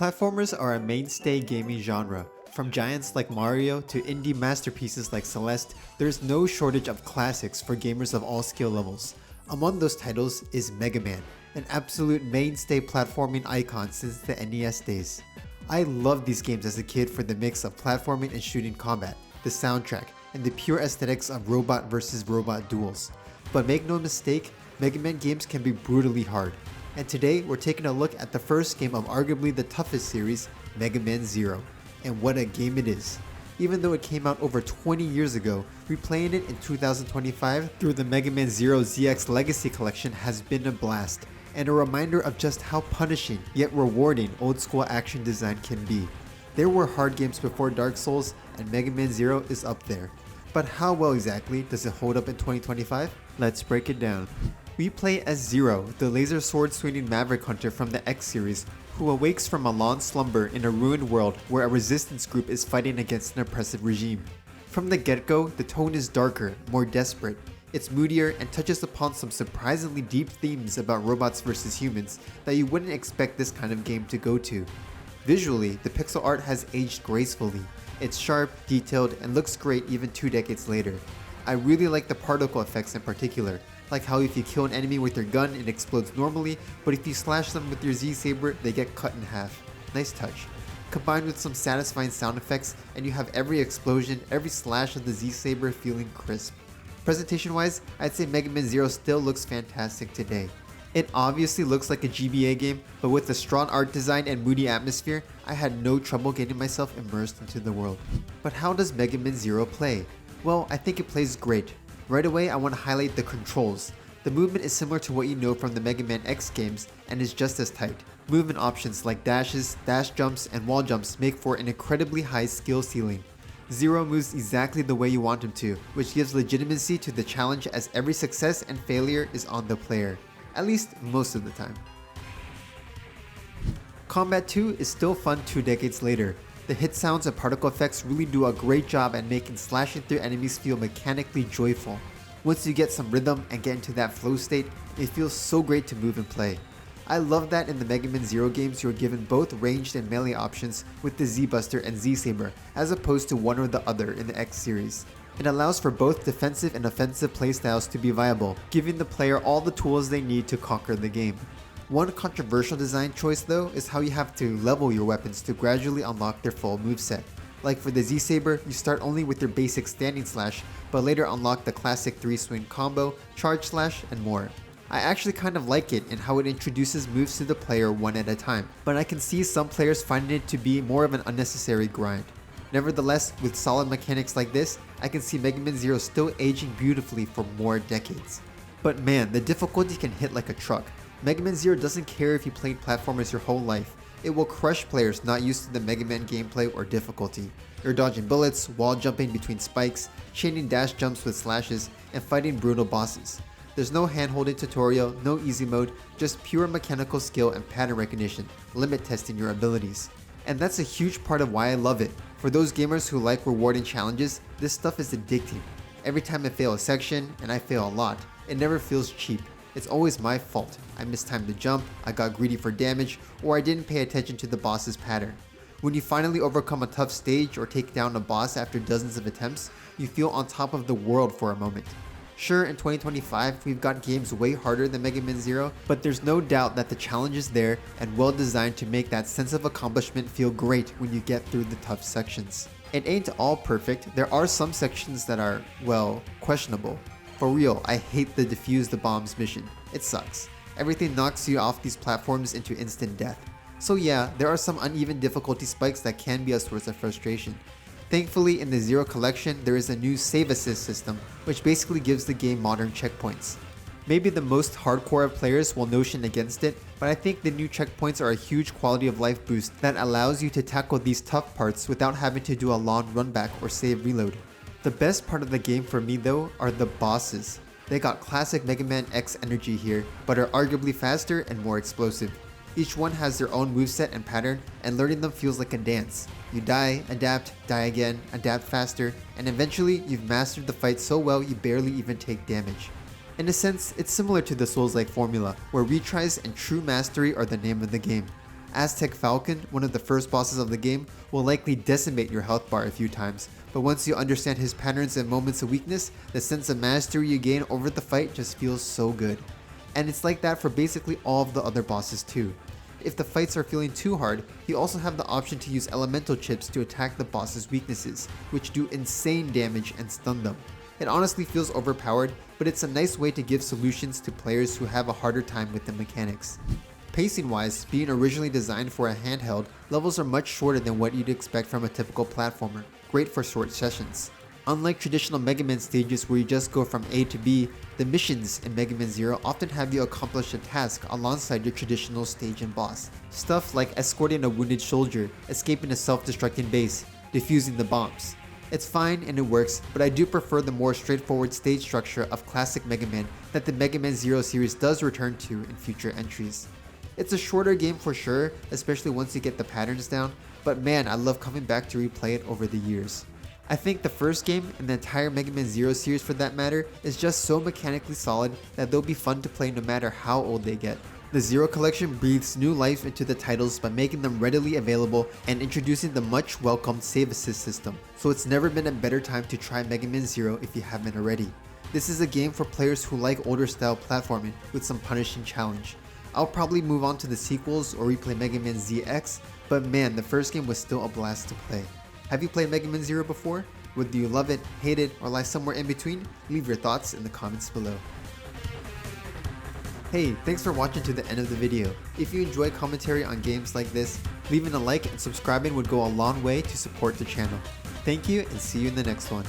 Platformers are a mainstay gaming genre. From giants like Mario to indie masterpieces like Celeste, there's no shortage of classics for gamers of all skill levels. Among those titles is Mega Man, an absolute mainstay platforming icon since the NES days. I loved these games as a kid for the mix of platforming and shooting combat, the soundtrack, and the pure aesthetics of robot versus robot duels. But make no mistake, Mega Man games can be brutally hard. And today, we're taking a look at the first game of arguably the toughest series, Mega Man Zero. And what a game it is. Even though it came out over 20 years ago, replaying it in 2025 through the Mega Man Zero ZX Legacy Collection has been a blast, and a reminder of just how punishing yet rewarding old school action design can be. There were hard games before Dark Souls, and Mega Man Zero is up there. But how well exactly does it hold up in 2025? Let's break it down. We play as Zero, the laser sword swinging maverick hunter from the X series, who awakes from a long slumber in a ruined world where a resistance group is fighting against an oppressive regime. From the get-go, the tone is darker, more desperate. It's moodier and touches upon some surprisingly deep themes about robots versus humans that you wouldn't expect this kind of game to go to. Visually, the pixel art has aged gracefully. It's sharp, detailed, and looks great even 2 decades later. I really like the particle effects in particular, like how if you kill an enemy with your gun it explodes normally, but if you slash them with your Z-Saber they get cut in half. Nice touch. Combined with some satisfying sound effects, and you have every explosion, every slash of the Z-Saber feeling crisp. Presentation wise, I'd say Mega Man Zero still looks fantastic today. It obviously looks like a GBA game, but with the strong art design and moody atmosphere, I had no trouble getting myself immersed into the world. But how does Mega Man Zero play? Well, I think it plays great. Right away, I want to highlight the controls. The movement is similar to what you know from the Mega Man X games and is just as tight. Movement options like dashes, dash jumps, and wall jumps make for an incredibly high skill ceiling. Zero moves exactly the way you want him to, which gives legitimacy to the challenge as every success and failure is on the player. At least most of the time. Combat 2 is still fun 2 decades later. The hit sounds and particle effects really do a great job at making slashing through enemies feel mechanically joyful. Once you get some rhythm and get into that flow state, it feels so great to move and play. I love that in the Mega Man Zero games you're given both ranged and melee options with the Z-Buster and Z-Saber, as opposed to one or the other in the X series. It allows for both defensive and offensive playstyles to be viable, giving the player all the tools they need to conquer the game. One controversial design choice though is how you have to level your weapons to gradually unlock their full moveset. Like for the Z-Saber, you start only with your basic standing slash, but later unlock the classic 3-swing combo, charge slash, and more. I actually kind of like it in how it introduces moves to the player one at a time, but I can see some players finding it to be more of an unnecessary grind. Nevertheless, with solid mechanics like this, I can see Mega Man Zero still aging beautifully for more decades. But man, the difficulty can hit like a truck. Mega Man Zero doesn't care if you played platformers your whole life. It will crush players not used to the Mega Man gameplay or difficulty. You're dodging bullets, wall jumping between spikes, chaining dash jumps with slashes, and fighting brutal bosses. There's no hand-holding tutorial, no easy mode, just pure mechanical skill and pattern recognition, limit testing your abilities. And that's a huge part of why I love it. For those gamers who like rewarding challenges, this stuff is addicting. Every time I fail a section, and I fail a lot, it never feels cheap. It's always my fault. I mistimed the jump, I got greedy for damage, or I didn't pay attention to the boss's pattern. When you finally overcome a tough stage or take down a boss after dozens of attempts, you feel on top of the world for a moment. Sure, in 2025, we've got games way harder than Mega Man Zero, but there's no doubt that the challenge is there and well designed to make that sense of accomplishment feel great when you get through the tough sections. It ain't all perfect. There are some sections that are, well, questionable. For real, I hate the defuse the bombs mission. It sucks. Everything knocks you off these platforms into instant death. So yeah, there are some uneven difficulty spikes that can be a source of frustration. Thankfully, in the Zero collection, there is a new save assist system, which basically gives the game modern checkpoints. Maybe the most hardcore of players will notion against it, but I think the new checkpoints are a huge quality of life boost that allows you to tackle these tough parts without having to do a long run back or save reload. The best part of the game for me though are the bosses. They got classic Mega Man X energy here, but are arguably faster and more explosive. Each one has their own moveset and pattern, and learning them feels like a dance. You die, adapt, die again, adapt faster, and eventually you've mastered the fight so well you barely even take damage. In a sense, it's similar to the Souls-like formula, where retries and true mastery are the name of the game. Aztec Falcon, one of the first bosses of the game, will likely decimate your health bar a few times, but once you understand his patterns and moments of weakness, the sense of mastery you gain over the fight just feels so good. And it's like that for basically all of the other bosses too. If the fights are feeling too hard, you also have the option to use elemental chips to attack the boss's weaknesses, which do insane damage and stun them. It honestly feels overpowered, but it's a nice way to give solutions to players who have a harder time with the mechanics. Pacing wise, being originally designed for a handheld, levels are much shorter than what you'd expect from a typical platformer, great for short sessions. Unlike traditional Mega Man stages where you just go from A to B, the missions in Megaman Zero often have you accomplish a task alongside your traditional stage and boss. Stuff like escorting a wounded soldier, escaping a self-destructing base, defusing the bombs. It's fine and it works, but I do prefer the more straightforward stage structure of classic Mega Man that the Megaman Zero series does return to in future entries. It's a shorter game for sure, especially once you get the patterns down, but man, I love coming back to replay it over the years. I think the first game, and the entire Mega Man Zero series for that matter, is just so mechanically solid that they'll be fun to play no matter how old they get. The Zero Collection breathes new life into the titles by making them readily available and introducing the much welcomed save assist system, so it's never been a better time to try Mega Man Zero if you haven't already. This is a game for players who like older style platforming with some punishing challenge. I'll probably move on to the sequels or replay Mega Man ZX, but man, the first game was still a blast to play. Have you played Mega Man Zero before? Whether you love it, hate it, or lie somewhere in between, leave your thoughts in the comments below. Hey, thanks for watching to the end of the video. If you enjoy commentary on games like this, leaving a like and subscribing would go a long way to support the channel. Thank you and see you in the next one.